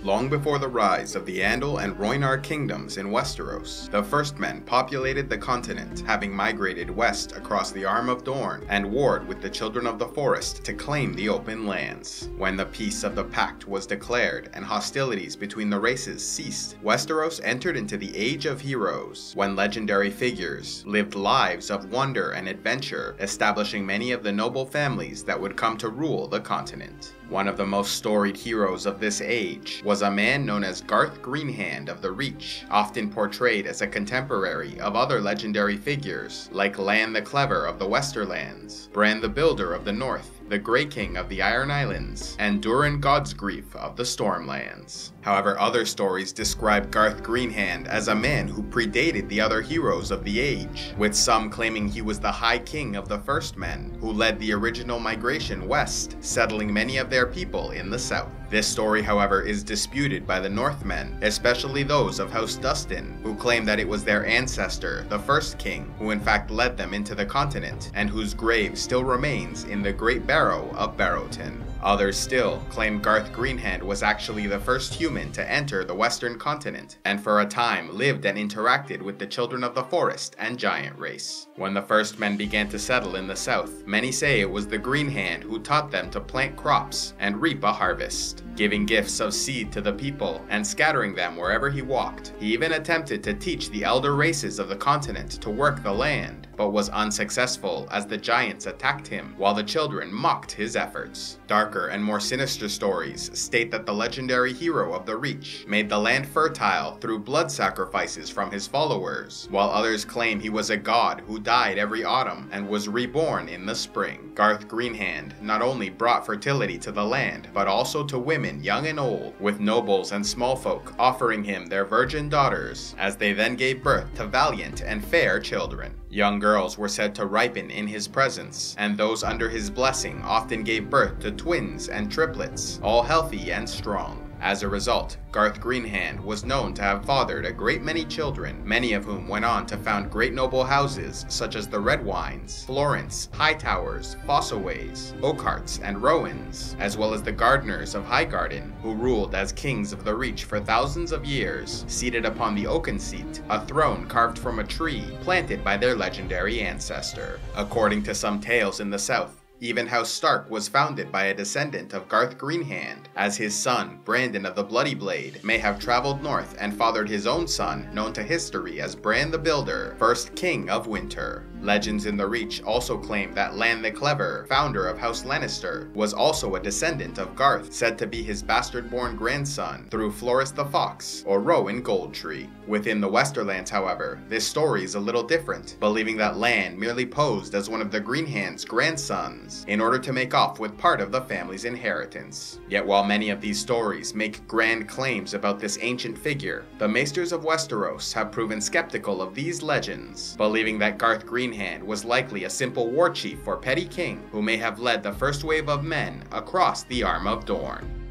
Long before the rise of the Andal and Rhoynar kingdoms in Westeros, the First Men populated the continent, having migrated west across the Arm of Dorne and warred with the Children of the Forest to claim the open lands. When the Peace of the Pact was declared and hostilities between the races ceased, Westeros entered into the Age of Heroes, when legendary figures lived lives of wonder and adventure, establishing many of the noble families that would come to rule the continent. One of the most storied heroes of this age was a man known as Garth Greenhand of the Reach, often portrayed as a contemporary of other legendary figures like Lan the Clever of the Westerlands, Bran the Builder of the North, the Grey King of the Iron Islands, and Durin Godsgrief of the Stormlands. However, other stories describe Garth Greenhand as a man who predated the other heroes of the age, with some claiming he was the High King of the First Men, who led the original migration west, settling many of their people in the south. This story, however, is disputed by the Northmen, especially those of House Dustin, who claim that it was their ancestor, the First King, who in fact led them into the continent, and whose grave still remains in the Great Barrow of Barrowton. Others still claim Garth Greenhand was actually the first human to enter the western continent, and for a time lived and interacted with the Children of the Forest and Giant race. When the First Men began to settle in the south, many say it was the Greenhand who taught them to plant crops and reap a harvest, giving gifts of seed to the people and scattering them wherever he walked. He even attempted to teach the elder races of the continent to work the land, but was unsuccessful as the giants attacked him while the children mocked his efforts. Darker and more sinister stories state that the legendary hero of the Reach made the land fertile through blood sacrifices from his followers, while others claim he was a god who died every autumn and was reborn in the spring. Garth Greenhand not only brought fertility to the land, but also to women young and old, with nobles and small folk offering him their virgin daughters, as they then gave birth to valiant and fair children. Young girls were said to ripen in his presence, and those under his blessing often gave birth to twins and triplets, all healthy and strong. As a result, Garth Greenhand was known to have fathered a great many children, many of whom went on to found great noble houses such as the Redwynes, Florence, Hightowers, Fossaways, Oakharts, and Rowans, as well as the Gardeners of Highgarden, who ruled as kings of the Reach for thousands of years, seated upon the Oaken Seat, a throne carved from a tree planted by their legendary ancestor. According to some tales in the south, even House Stark was founded by a descendant of Garth Greenhand, as his son, Brandon of the Bloody Blade, may have traveled north and fathered his own son, known to history as Bran the Builder, first King of Winter. Legends in the Reach also claim that Lan the Clever, founder of House Lannister, was also a descendant of Garth, said to be his bastard-born grandson through Floris the Fox or Rowan Goldtree. Within the Westerlands, however, this story is a little different, believing that Lan merely posed as one of the Greenhand's grandsons in order to make off with part of the family's inheritance. Yet while many of these stories make grand claims about this ancient figure, the Maesters of Westeros have proven skeptical of these legends, believing that Garth Greenhand was likely a simple war chief or petty king who may have led the first wave of men across the Arm of Dorne.